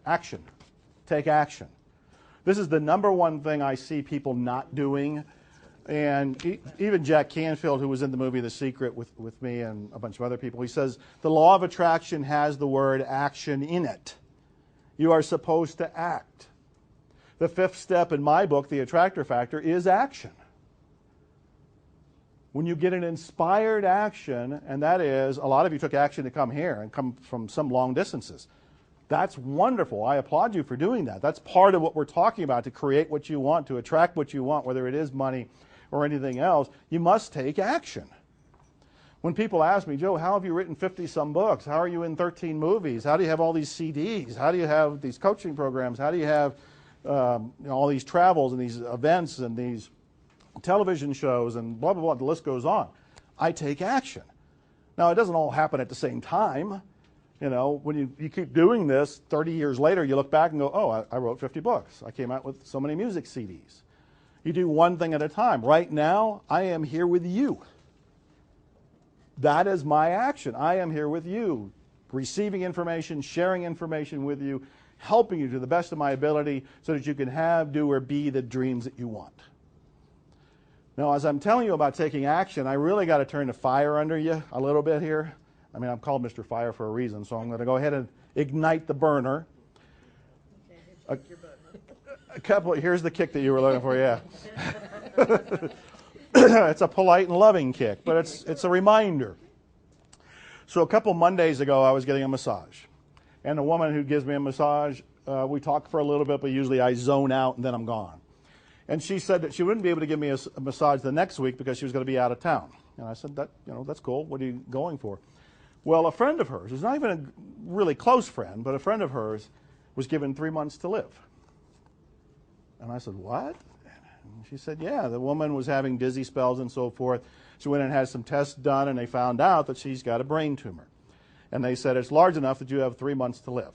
Action. Take action. This is the number one thing I see people not doing. And even Jack Canfield, who was in the movie The Secret with me and a bunch of other people, he says the law of attraction has the word action in it. You are supposed to act. The fifth step in my book, The Attractor Factor, is action. When you get an inspired action, and that is, a lot of you took action to come here and come from some long distances. That's wonderful. I applaud you for doing that. That's part of what we're talking about, to create what you want, to attract what you want, whether it is money or anything else. You must take action. When people ask me, Joe, how have you written 50-some books? How are you in 13 movies? How do you have all these CDs? How do you have these coaching programs? How do you have all these travels and these events and these television shows and blah, blah, blah, the list goes on. I take action. Now, it doesn't all happen at the same time. You know, when you keep doing this, 30 years later, you look back and go, oh, I wrote 50 books. I came out with so many music CDs. You do one thing at a time. Right now, I am here with you. That is my action. I am here with you, receiving information, sharing information with you, helping you to the best of my ability so that you can have, do, or be the dreams that you want. Now, as I'm telling you about taking action, I really got to turn the fire under you a little bit here. I mean, I'm called Mr. Fire for a reason, so I'm going to go ahead and ignite the burner. Here's the kick that you were looking for, yeah. It's a polite and loving kick, but it's a reminder. So a couple Mondays ago, I was getting a massage. And the woman who gives me a massage, we talk for a little bit, but usually I zone out and then I'm gone. And she said that she wouldn't be able to give me a massage the next week because she was going to be out of town. And I said, that's cool. What are you going for? Well, a friend of hers, who's not even a really close friend, but a friend of hers, was given 3 months to live. And I said, what? And she said, yeah, the woman was having dizzy spells and so forth. She went and had some tests done, and they found out that she's got a brain tumor. And they said, it's large enough that you have 3 months to live.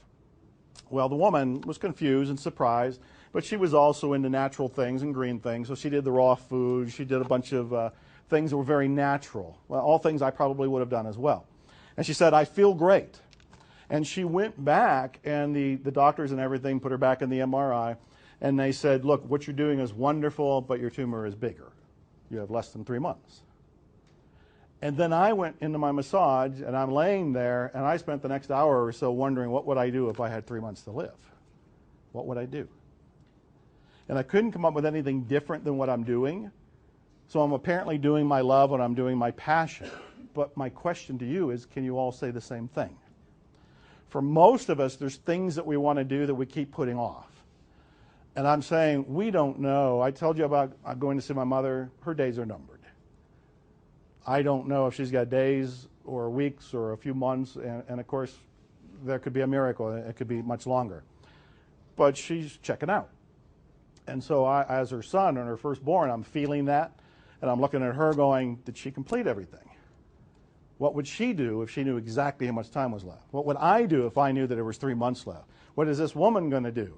Well, the woman was confused and surprised, but she was also into natural things and green things. So she did the raw food. She did a bunch of things that were very natural. Well, all things I probably would have done as well. And she said, I feel great. And she went back, and the doctors and everything put her back in the MRI, and they said, look, what you're doing is wonderful, but your tumor is bigger. You have less than 3 months. And then I went into my massage, and I'm laying there, and I spent the next hour or so wondering, what would I do if I had 3 months to live? What would I do? And I couldn't come up with anything different than what I'm doing. So I'm apparently doing my love and I'm doing my passion. But my question to you is, can you all say the same thing? For most of us, there's things that we want to do that we keep putting off. And I'm saying, we don't know. I told you about going to see my mother. Her days are numbered. I don't know if she's got days or weeks or a few months. And of course, there could be a miracle. It could be much longer. But she's checking out. And so as her son and her firstborn, I'm feeling that. And I'm looking at her going, did she complete everything? What would she do if she knew exactly how much time was left? What would I do if I knew that there was 3 months left? What is this woman going to do?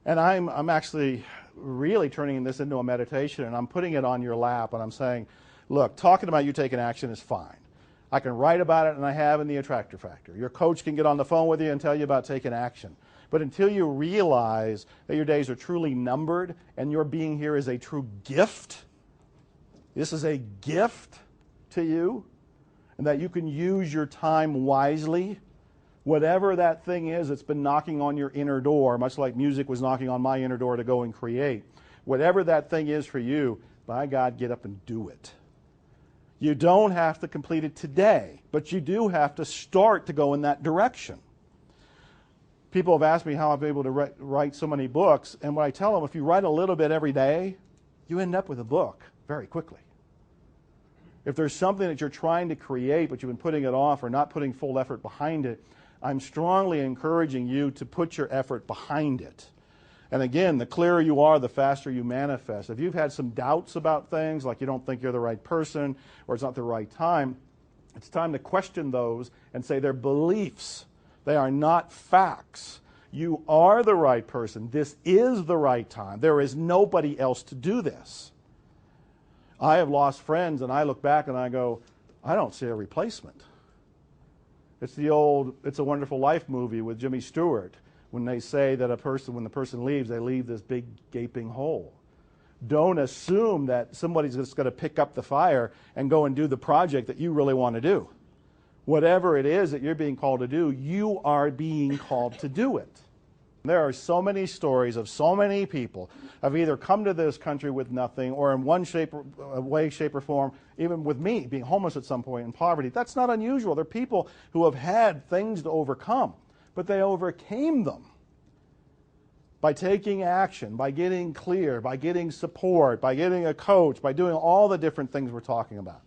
And I'm actually really turning this into a meditation, and I'm putting it on your lap, and I'm saying, look, talking about you taking action is fine. I can write about it, and I have in the Attractor Factor. Your coach can get on the phone with you and tell you about taking action. But until you realize that your days are truly numbered and your being here is a true gift, this is a gift to you, and that you can use your time wisely, whatever that thing is that's been knocking on your inner door, much like music was knocking on my inner door to go and create, whatever that thing is for you, by God, get up and do it. You don't have to complete it today, but you do have to start to go in that direction. People have asked me how I've been able to write so many books, and what I tell them, if you write a little bit every day, you end up with a book very quickly. If there's something that you're trying to create, but you've been putting it off or not putting full effort behind it, I'm strongly encouraging you to put your effort behind it. And again, the clearer you are, the faster you manifest. If you've had some doubts about things, like you don't think you're the right person or it's not the right time, it's time to question those and say they're beliefs. They are not facts. You are the right person. This is the right time. There is nobody else to do this. I have lost friends, and I look back and I go, I don't see a replacement. It's the old It's a Wonderful Life movie with Jimmy Stewart, when they say that when the person leaves, they leave this big gaping hole. Don't assume that somebody's just going to pick up the fire and go and do the project that you really want to do. Whatever it is that you're being called to do, you are being called to do it. There are so many stories of so many people have either come to this country with nothing or in one shape or form, even with me being homeless at some point in poverty. That's not unusual. There are people who have had things to overcome, but they overcame them by taking action, by getting clear, by getting support, by getting a coach, by doing all the different things we're talking about.